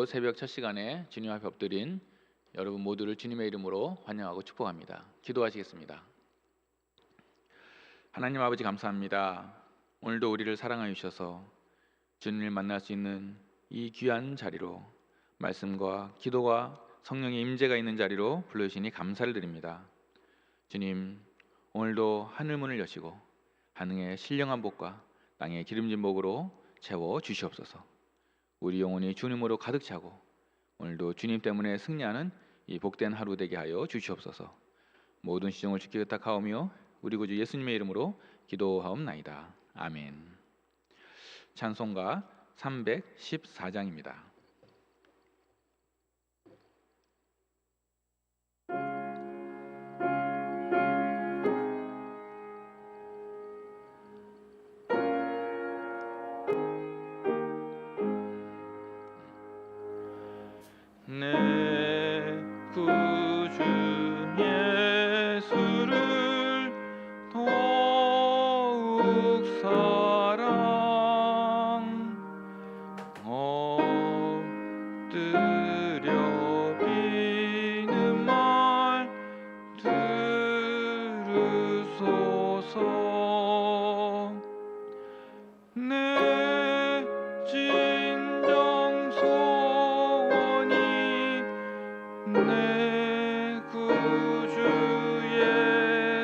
새벽 첫 시간에 주님 앞에 엎드린 여러분 모두를 주님의 이름으로 환영하고 축복합니다. 기도하시겠습니다. 하나님 아버지 감사합니다. 오늘도 우리를 사랑하여 주셔서 주님을 만날 수 있는 이 귀한 자리로 말씀과 기도와 성령의 임재가 있는 자리로 불러주시니 감사를 드립니다. 주님, 오늘도 하늘문을 여시고 하늘의 신령한 복과 땅의 기름진 복으로 채워 주시옵소서. 우리 영혼이 주님으로 가득 차고 오늘도 주님 때문에 승리하는 이 복된 하루 되게 하여 주시옵소서. 모든 시종을 주께 의탁하오며 우리 구주 예수님의 이름으로 기도하옵나이다. 아멘. 찬송가 314장입니다. 내 구주 예수를 더욱 사랑 엎드려 비는 말 들으소서. 내 진정 소원이 내 구주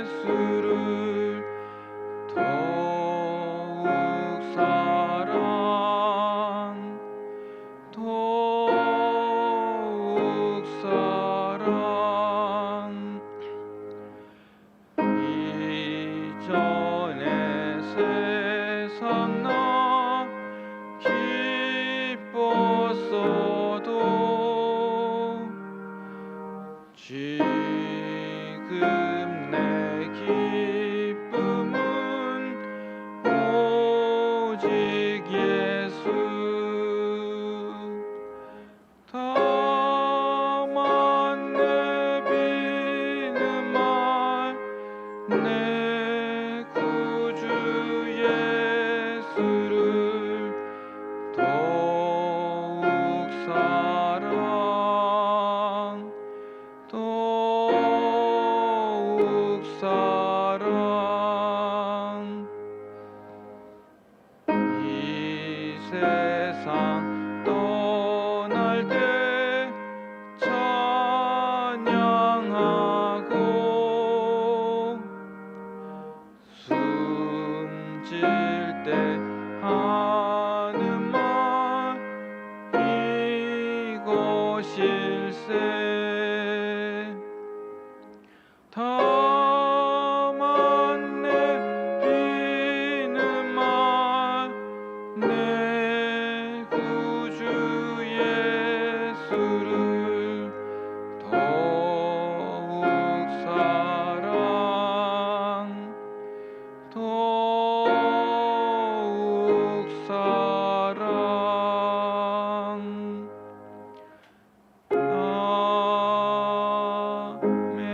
예수를 더욱 사랑 더욱 사랑. 이전에 세상 나 기뻤어도 지금 내 기쁨은 오직 예수. 다만 내 비는 말 내 구주 예수를 더욱 사랑 더욱 사랑. 이 세상 떠날 때 찬양하고 숨질 때 하는 말 이것일세. 다만 내 비는 말 내 구주 예수를 더욱 사랑 더욱 사랑. 아멘.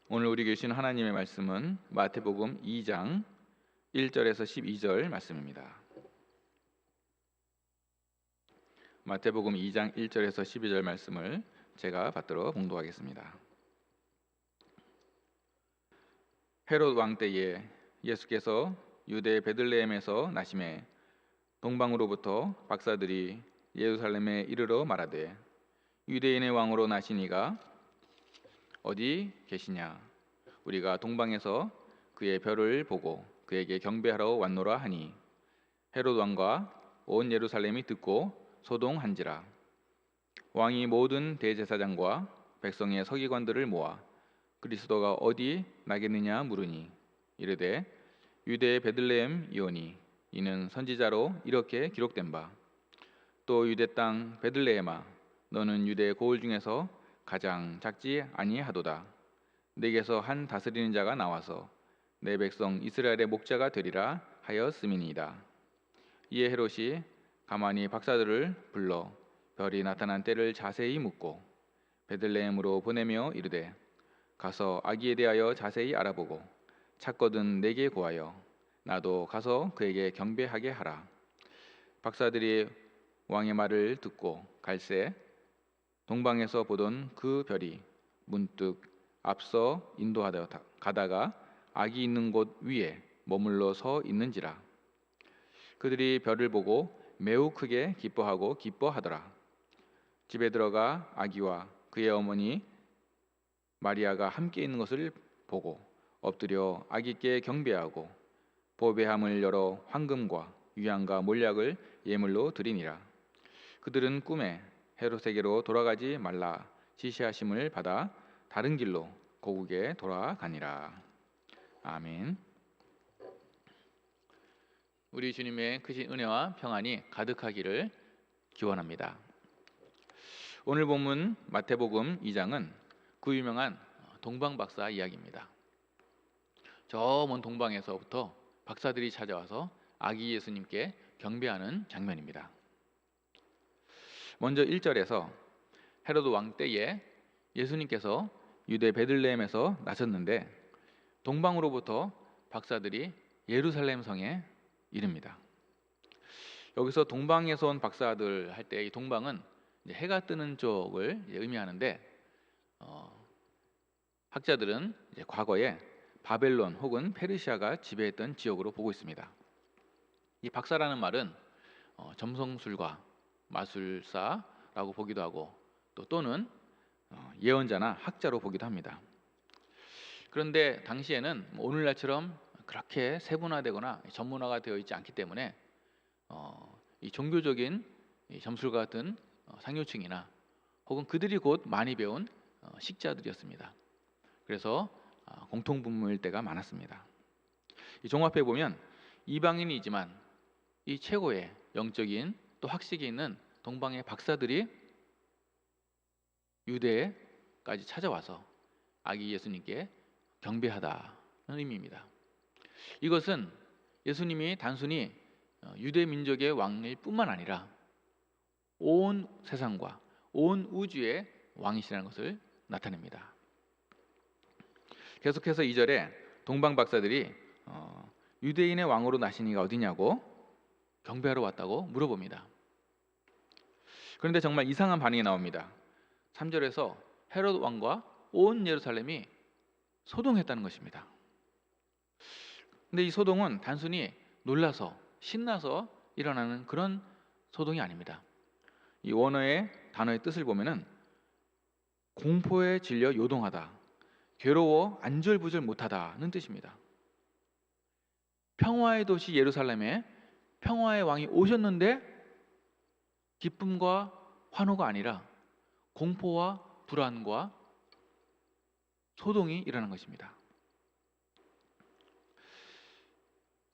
오늘 우리 계신 하나님의 말씀은 마태복음 2장 1절에서 12절 말씀입니다. 마태복음 2장 1절에서 12절 말씀을 제가 받들어 봉독하겠습니다. 헤롯 왕 때에 예수께서 유대 베들레헴에서 나심에 동방으로부터 박사들이 예루살렘에 이르러 말하되 유대인의 왕으로 나시니가 어디 계시냐? 우리가 동방에서 그의 별을 보고 그에게 경배하러 왔노라 하니 헤롯 왕과 온 예루살렘이 듣고 소동한지라. 왕이 모든 대제사장과 백성의 서기관들을 모아 그리스도가 어디 나겠느냐 물으니 이르되 유대의 베들레헴 이오니 이는 선지자로 이렇게 기록된 바. 또 유대 땅 베들레헴아 너는 유대 고을 중에서 가장 작지 아니하도다. 내게서 한 다스리는 자가 나와서 내 백성 이스라엘의 목자가 되리라 하였음이니이다. 이에 헤롯이 가만히 박사들을 불러 별이 나타난 때를 자세히 묻고 베들레헴으로 보내며 이르되 가서 아기에 대하여 자세히 알아보고 찾거든 내게 고하여 나도 가서 그에게 경배하게 하라. 박사들이 왕의 말을 듣고 갈새 동방에서 보던 그 별이 문득 앞서 인도하다 가다가 악이 있는 곳 위에 머물러 서 있는지라. 그들이 별을 보고 매우 크게 기뻐하더라. 집에 들어가 아기와 그의 어머니 마리아가 함께 있는 것을 보고 엎드려 아기께 경배하고 보배함을 열어 황금과 유향과 몰약을 예물로 드리니라. 그들은 꿈에 헤롯에게로 돌아가지 말라 지시하심을 받아 다른 길로 고국에 돌아가니라. 아멘. 우리 주님의 크신 은혜와 평안이 가득하기를 기원합니다. 오늘 본문 마태복음 2장은 그 유명한 동방박사 이야기입니다. 저 먼 동방에서부터 박사들이 찾아와서 아기 예수님께 경배하는 장면입니다. 먼저 1절에서 헤로드 왕 때에 예수님께서 유대 베들레헴에서 나셨는데 동방으로부터 박사들이 예루살렘 성에 이릅니다. 여기서 동방에서 온 박사들 할 때 이 동방은 이제 해가 뜨는 쪽을 의미하는데 학자들은 이제 과거에 바벨론 혹은 페르시아가 지배했던 지역으로 보고 있습니다. 이 박사라는 말은 점성술가, 마술사라고 보기도 하고 또는 예언자나 학자로 보기도 합니다. 그런데 당시에는 오늘날처럼 그렇게 세분화되거나 전문화가 되어 있지 않기 때문에 이 종교적인 이 점술가 같은 상류층이나 혹은 그들이 곧 많이 배운 식자들이었습니다. 그래서 공통분모일 때가 많았습니다. 이 종합해 보면 이방인이지만 이 최고의 영적인 또 학식이 있는 동방의 박사들이 유대에까지 찾아와서 아기 예수님께 경배하다는 의미입니다. 이것은 예수님이 단순히 유대 민족의 왕일 뿐만 아니라 온 세상과 온 우주의 왕이시라는 것을 나타냅니다. 계속해서 2절에 동방 박사들이 유대인의 왕으로 나신 이가 어디냐고 경배하러 왔다고 물어봅니다. 그런데 정말 이상한 반응이 나옵니다. 3절에서 헤롯 왕과 온 예루살렘이 소동했다는 것입니다. 근데 이 소동은 단순히 놀라서 신나서 일어나는 그런 소동이 아닙니다. 이 원어의 단어의 뜻을 보면은 공포에 질려 요동하다, 괴로워 안절부절 못하다는 뜻입니다. 평화의 도시 예루살렘에 평화의 왕이 오셨는데 기쁨과 환호가 아니라 공포와 불안과 소동이 일어난 것입니다.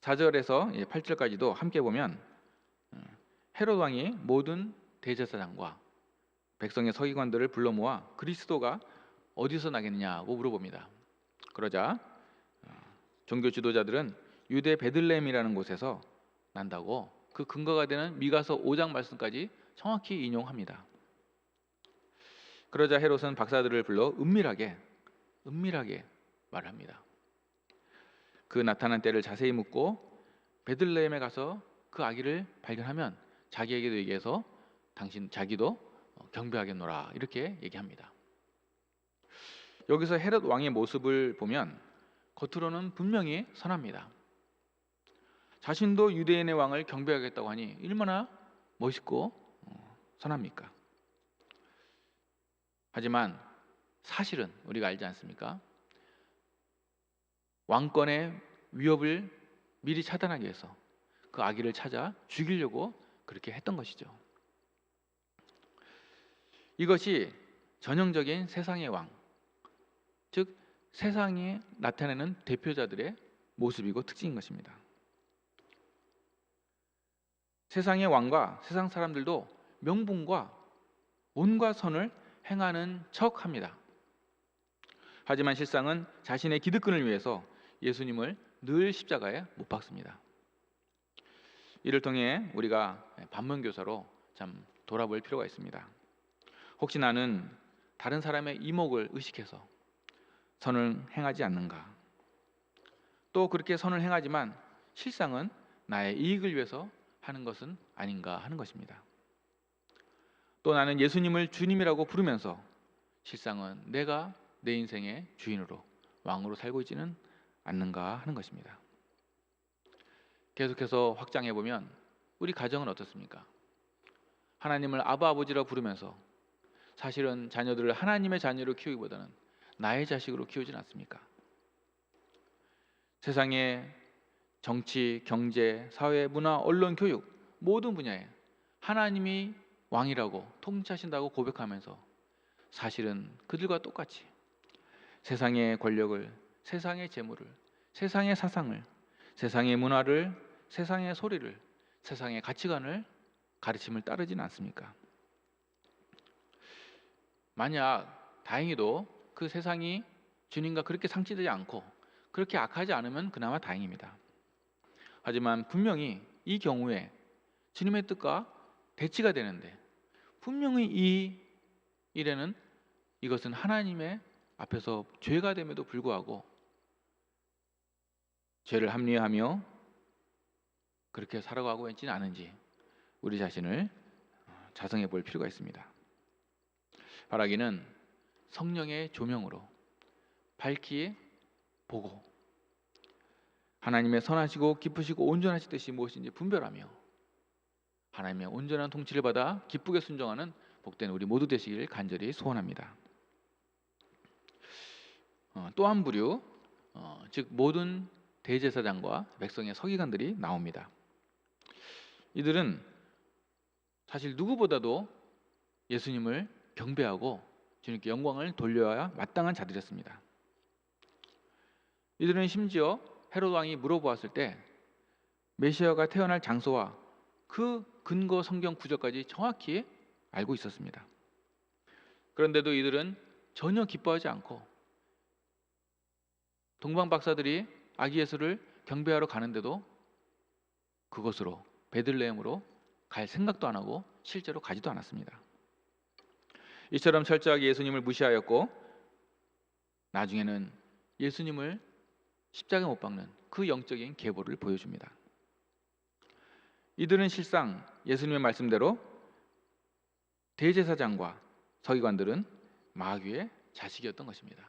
4절에서 8절까지도 함께 보면 헤롯 왕이 모든 대제사장과 백성의 서기관들을 불러 모아 그리스도가 어디서 나겠느냐고 물어봅니다. 그러자 종교 지도자들은 유대 베들레헴이라는 곳에서 난다고 그 근거가 되는 미가서 5장 말씀까지 정확히 인용합니다. 그러자 헤롯은 박사들을 불러 은밀하게 말합니다. 그 나타난 때를 자세히 묻고 베들레헴에 가서 그 아기를 발견하면 자기에게도 얘기해서 자기도 경배하겠노라 이렇게 얘기합니다. 여기서 헤롯 왕의 모습을 보면 겉으로는 분명히 선합니다. 자신도 유대인의 왕을 경배하겠다고 하니 얼마나 멋있고 선합니까? 하지만 사실은 우리가 알지 않습니까? 왕권의 위협을 미리 차단하기 위해서 그 아기를 찾아 죽이려고 그렇게 했던 것이죠. 이것이 전형적인 세상의 왕, 즉 세상에 나타내는 대표자들의 모습이고 특징인 것입니다. 세상의 왕과 세상 사람들도 명분과 온갖 선을 행하는 척합니다. 하지만 실상은 자신의 기득권을 위해서 예수님을 늘 십자가에 못 박습니다. 이를 통해 우리가 반면교사로 참 돌아볼 필요가 있습니다. 혹시 나는 다른 사람의 이목을 의식해서 선을 행하지 않는가? 또 그렇게 선을 행하지만 실상은 나의 이익을 위해서 하는 것은 아닌가 하는 것입니다. 또 나는 예수님을 주님이라고 부르면서 실상은 내가 내 인생의 주인으로 왕으로 살고 있지는 않는가 하는 것입니다. 계속해서 확장해 보면 우리 가정은 어떻습니까? 하나님을 아바 아버지라 부르면서 사실은 자녀들을 하나님의 자녀로 키우기보다는 나의 자식으로 키우진 않습니까? 세상의 정치, 경제, 사회, 문화, 언론, 교육 모든 분야에 하나님이 왕이라고 통치하신다고 고백하면서 사실은 그들과 똑같이 세상의 권력을, 세상의 재물을, 세상의 사상을, 세상의 문화를, 세상의 소리를, 세상의 가치관을, 가르침을 따르지는 않습니까? 만약 다행히도 그 세상이 주님과 그렇게 상치되지 않고 그렇게 악하지 않으면 그나마 다행입니다. 하지만 분명히 이 경우에 주님의 뜻과 대치가 되는데 분명히 이 일에는 이것은 하나님의 앞에서 죄가 됨에도 불구하고 죄를 합리화하며 그렇게 살아가고 있지는 않은지 우리 자신을 자성해 볼 필요가 있습니다. 바라기는 성령의 조명으로 밝히 보고 하나님의 선하시고 기쁘시고 온전하신 뜻이 무엇인지 분별하며 하나님의 온전한 통치를 받아 기쁘게 순종하는 복된 우리 모두 되시길 간절히 소원합니다. 또 한 부류, 즉 모든 대제사장과 백성의 서기관들이 나옵니다. 이들은 사실 누구보다도 예수님을 경배하고 주님께 영광을 돌려야 마땅한 자들이었습니다. 이들은 심지어 헤롯 왕이 물어보았을 때 메시아가 태어날 장소와 그 근거 성경 구절까지 정확히 알고 있었습니다. 그런데도 이들은 전혀 기뻐하지 않고 동방 박사들이 아기 예수를 경배하러 가는데도 그곳으로 베들레헴으로 갈 생각도 안 하고 실제로 가지도 않았습니다. 이처럼 철저하게 예수님을 무시하였고 나중에는 예수님을 십자가에 못 박는 그 영적인 계보를 보여줍니다. 이들은 실상 예수님의 말씀대로 대제사장과 서기관들은 마귀의 자식이었던 것입니다.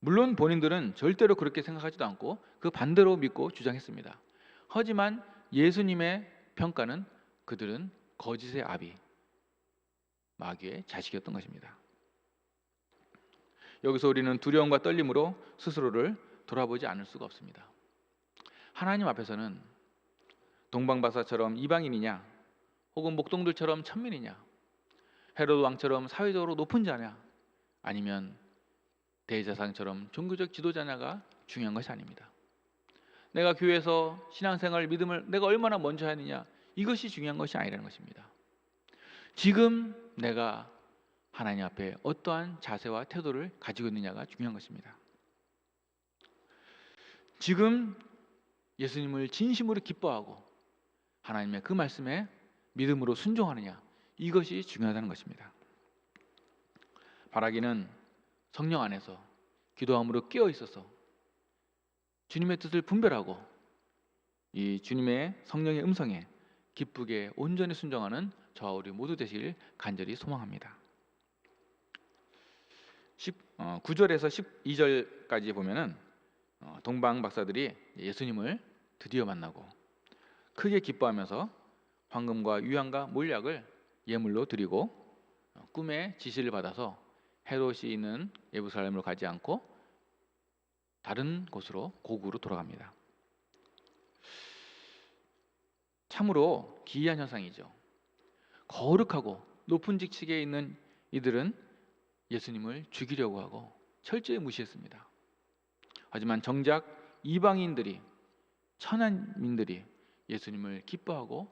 물론 본인들은 절대로 그렇게 생각하지도 않고 그 반대로 믿고 주장했습니다. 하지만 예수님의 평가는 그들은 거짓의 아비, 마귀의 자식이었던 것입니다. 여기서 우리는 두려움과 떨림으로 스스로를 돌아보지 않을 수가 없습니다. 하나님 앞에서는 동방박사처럼 이방인이냐 혹은 목동들처럼 천민이냐 헤롯 왕처럼 사회적으로 높은 자냐 아니면 대제사장처럼 종교적 지도자냐가 중요한 것이 아닙니다. 내가 교회에서 신앙생활 믿음을 내가 얼마나 먼저 하느냐 이것이 중요한 것이 아니라는 것입니다. 지금 내가 하나님 앞에 어떠한 자세와 태도를 가지고 있느냐가 중요한 것입니다. 지금 예수님을 진심으로 기뻐하고 하나님의 그 말씀에 믿음으로 순종하느냐 이것이 중요하다는 것입니다. 바라기는 성령 안에서 기도함으로 깨어 있어서 주님의 뜻을 분별하고 이 주님의 성령의 음성에 기쁘게 온전히 순종하는 저와 우리 모두 되시길 간절히 소망합니다. 9절에서 12절까지 보면은 동방 박사들이 예수님을 드디어 만나고 크게 기뻐하면서 황금과 유향과 몰약을 예물로 드리고 꿈에 지시를 받아서 헤롯이 있는 예루살렘으로 가지 않고 다른 곳으로 고국으로 돌아갑니다. 참으로 기이한 현상이죠. 거룩하고 높은 직책에 있는 이들은 예수님을 죽이려고 하고 철저히 무시했습니다. 하지만 정작 이방인들이 천한민들이 예수님을 기뻐하고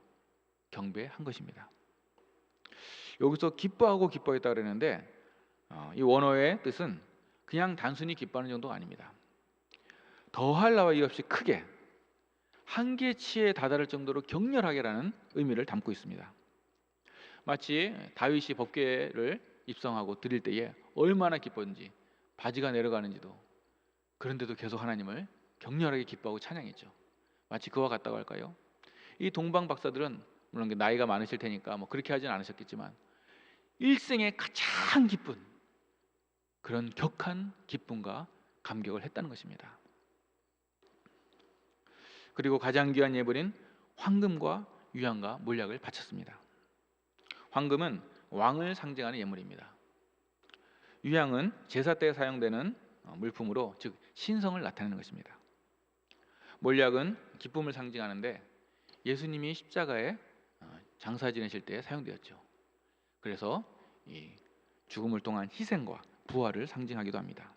경배한 것입니다. 여기서 기뻐하고 기뻐했다 그러는데 이 원어의 뜻은 그냥 단순히 기뻐하는 정도가 아닙니다. 더할 나와 이 없이 크게 한계치에 다다를 정도로 격렬하게라는 의미를 담고 있습니다. 마치 다윗이 법궤를 입성하고 드릴 때에 얼마나 기뻤는지 바지가 내려가는지도 그런데도 계속 하나님을 격렬하게 기뻐하고 찬양했죠. 마치 그와 같다고 할까요? 이 동방 박사들은 물론 나이가 많으실 테니까 뭐 그렇게 하진 않으셨겠지만 일생에 가장 기쁜 그런 격한 기쁨과 감격을 했다는 것입니다. 그리고 가장 귀한 예물인 황금과 유향과 몰약을 바쳤습니다. 황금은 왕을 상징하는 예물입니다. 유향은 제사 때 사용되는 물품으로 즉 신성을 나타내는 것입니다. 몰약은 기쁨을 상징하는데 예수님이 십자가에 장사 지내실 때 사용되었죠. 그래서 이 죽음을 통한 희생과 부활을 상징하기도 합니다.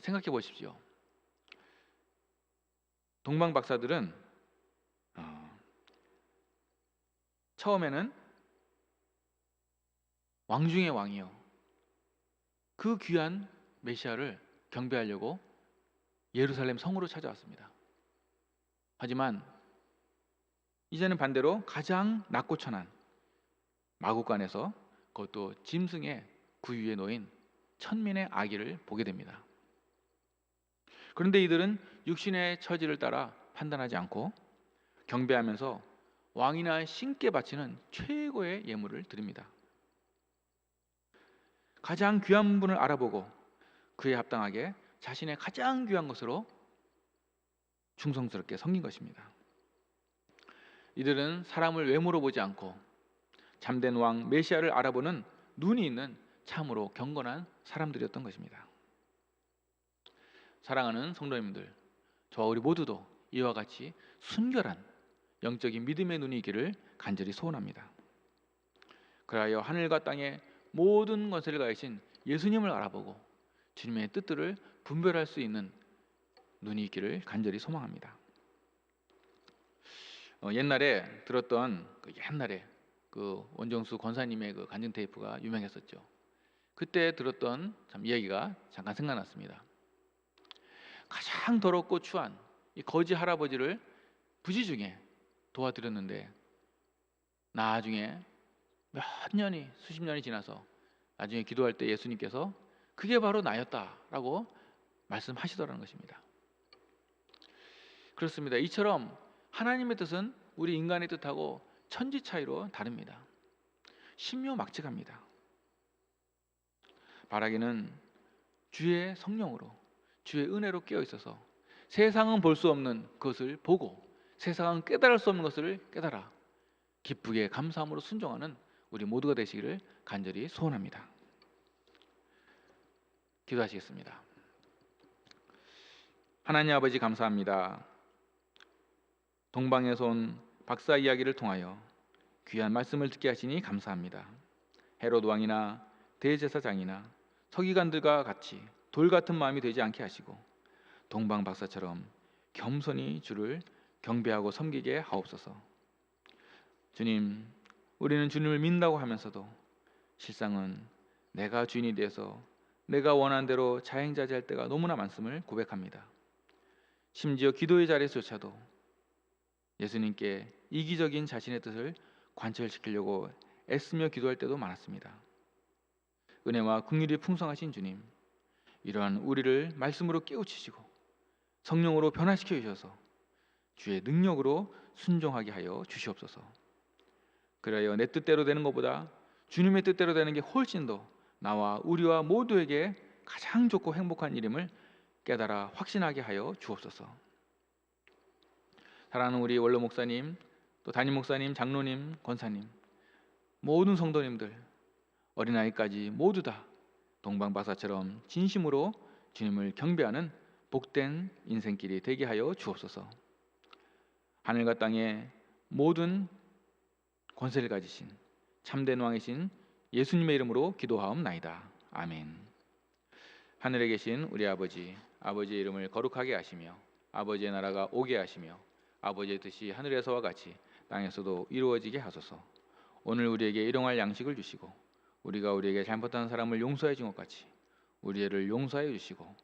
생각해 보십시오. 동방 박사들은 처음에는 왕 중의 왕이요, 그 귀한 메시아를 경배하려고 예루살렘 성으로 찾아왔습니다. 하지만 이제는 반대로 가장 낮고 천한 마국간에서, 그것도 짐승의 구유에 놓인 천민의 아기를 보게 됩니다. 그런데 이들은 육신의 처지를 따라 판단하지 않고 경배하면서 왕이나 신께 바치는 최고의 예물을 드립니다. 가장 귀한 분을 알아보고 그에 합당하게 자신의 가장 귀한 것으로 충성스럽게 섬긴 것입니다. 이들은 사람을 외모로 보지 않고 참된 왕 메시아를 알아보는 눈이 있는 참으로 경건한 사람들이었던 것입니다. 사랑하는 성도님들, 저와 우리 모두도 이와 같이 순결한 영적인 믿음의 눈이 있기를 간절히 소원합니다. 그리하여 하늘과 땅의 모든 권세를 가지신 예수님을 알아보고 주님의 뜻들을 분별할 수 있는 눈이 있기를 간절히 소망합니다. 옛날에 들었던 그 원정수 권사님의 그 간증 테이프가 유명했었죠. 그때 들었던 참 이야기가 잠깐 생각났습니다. 가장 더럽고 추한 이 거지 할아버지를 부지 중에 도와드렸는데 나중에 수십 년이 지나서 나중에 기도할 때 예수님께서 그게 바로 나였다라고 말씀하시더라는 것입니다. 그렇습니다. 이처럼 하나님의 뜻은 우리 인간의 뜻하고 천지 차이로 다릅니다. 신묘막측합니다. 바라기는 주의 성령으로, 주의 은혜로 깨어 있어서 세상은 볼 수 없는 그것을 보고 세상은 깨달을 수 없는 것을 깨달아 기쁘게 감사함으로 순종하는 우리 모두가 되시기를 간절히 소원합니다. 기도하시겠습니다. 하나님 아버지, 감사합니다. 동방에서 온 박사 이야기를 통하여 귀한 말씀을 듣게 하시니 감사합니다. 헤롯 왕이나 대제사장이나 서기관들과 같이 돌 같은 마음이 되지 않게 하시고 동방 박사처럼 겸손히 주를 경배하고 섬기게 하옵소서. 주님, 우리는 주님을 믿는다고 하면서도 실상은 내가 주인이 되어서 내가 원하는 대로 자행자재할 때가 너무나 많음을 고백합니다. 심지어 기도의 자리에서조차도 예수님께 이기적인 자신의 뜻을 관철시키려고 애쓰며 기도할 때도 많았습니다. 은혜와 긍휼이 풍성하신 주님, 이러한 우리를 말씀으로 깨우치시고 성령으로 변화시켜 주셔서 주의 능력으로 순종하게 하여 주시옵소서. 그래야 내 뜻대로 되는 것보다 주님의 뜻대로 되는 게 훨씬 더 나와 우리와 모두에게 가장 좋고 행복한 일임을 깨달아 확신하게 하여 주옵소서. 사랑하는 우리 원로 목사님, 또 담임 목사님, 장로님, 권사님, 모든 성도님들, 어린아이까지 모두 다 동방박사처럼 진심으로 주님을 경배하는 복된 인생길이 되게 하여 주옵소서. 하늘과 땅의 모든 권세를 가지신 참된 왕이신 예수님의 이름으로 기도하옵나이다. 아멘. 하늘에 계신 우리 아버지, 아버지의 이름을 거룩하게 하시며 아버지의 나라가 오게 하시며 아버지의 뜻이 하늘에서와 같이 땅에서도 이루어지게 하소서. 오늘 우리에게 일용할 양식을 주시고 우리가 우리에게 잘못한 사람을 용서해 준 것 같이 우리를 용서해 주시고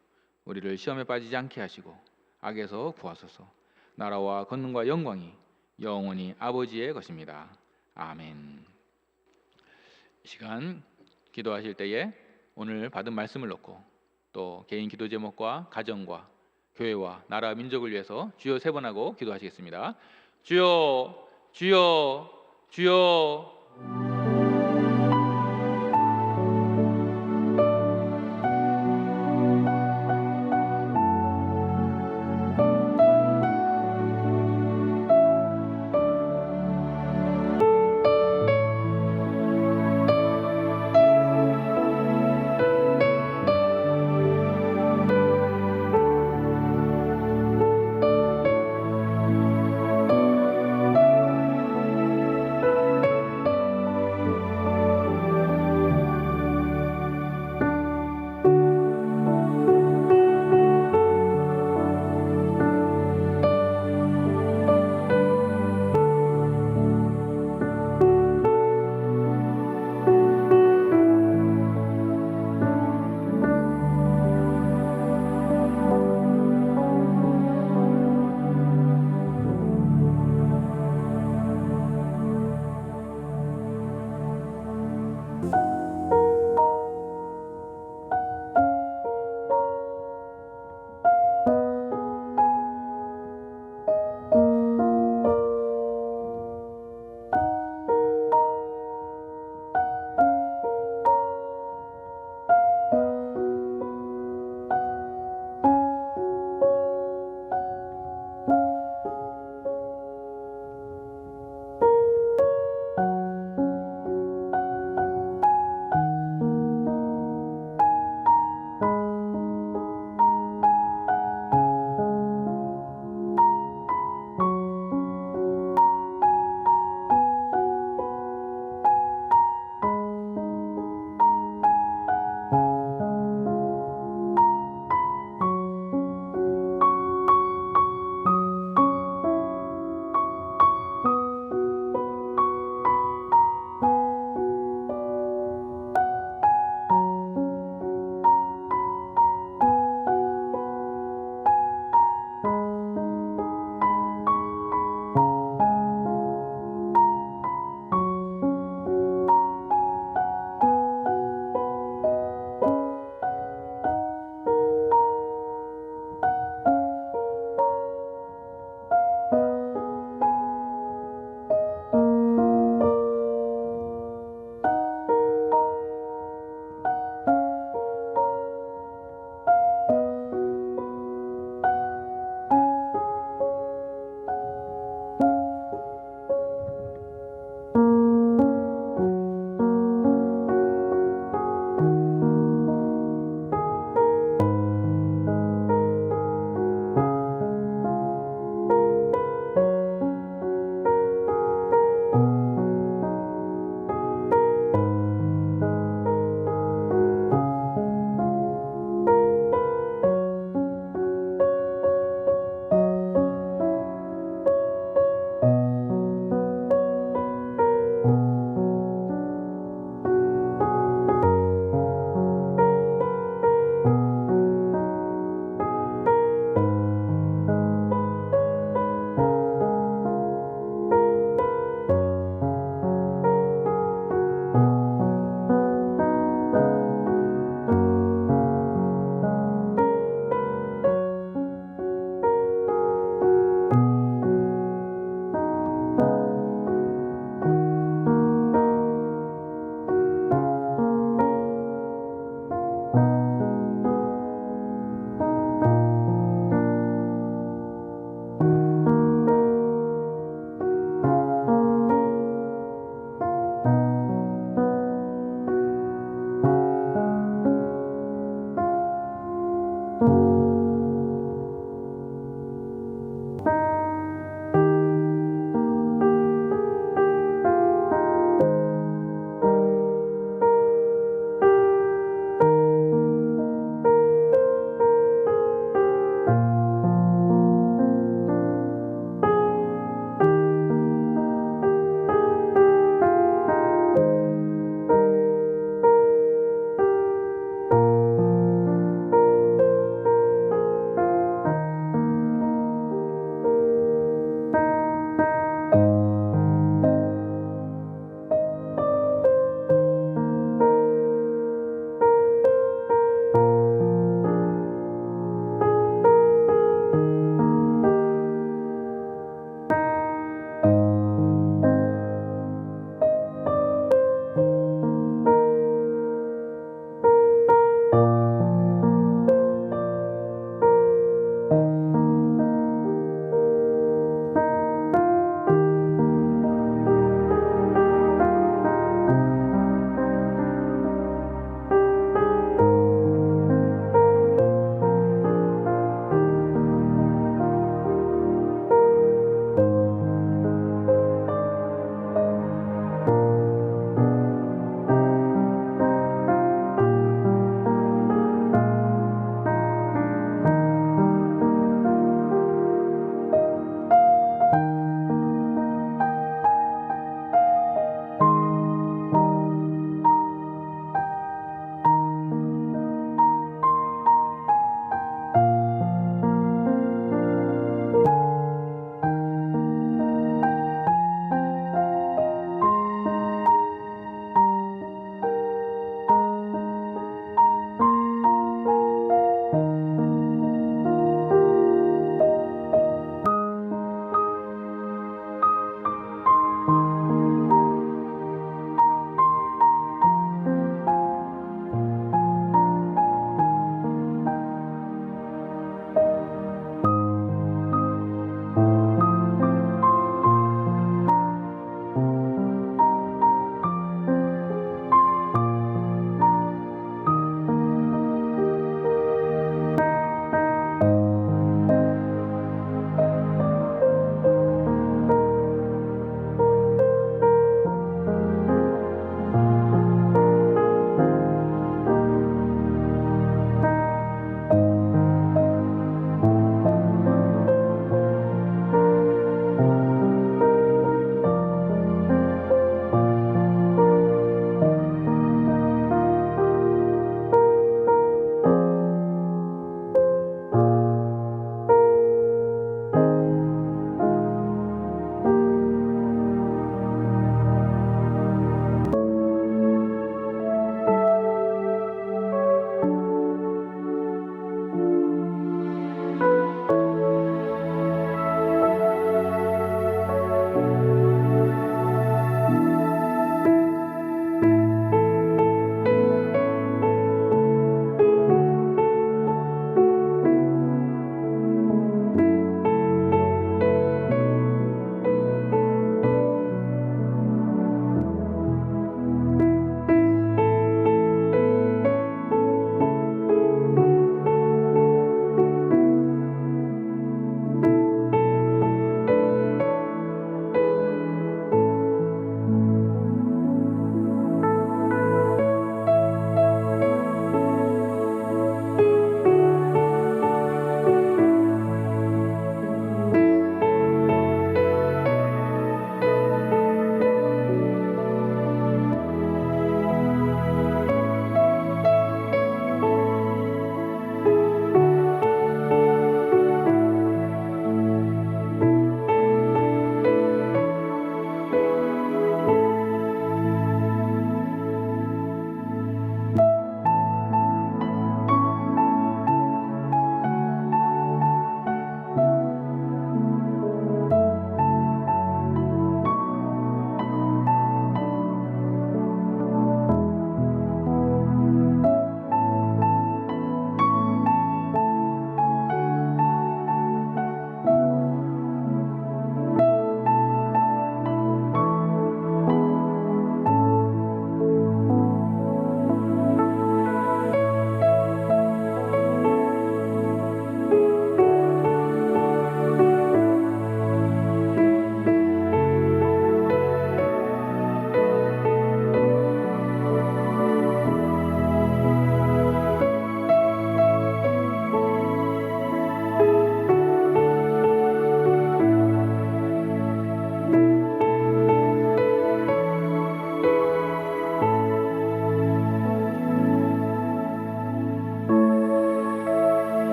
우리를 시험에 빠지지 않게 하시고 악에서 구하소서. 나라와 권능과 영광이 영원히 아버지의 것입니다. 아멘. 이 시간 기도하실 때에 오늘 받은 말씀을 놓고 또 개인 기도 제목과 가정과 교회와 나라 민족을 위해서 주여 3번 하고 기도하시겠습니다. 주여 주여 주여.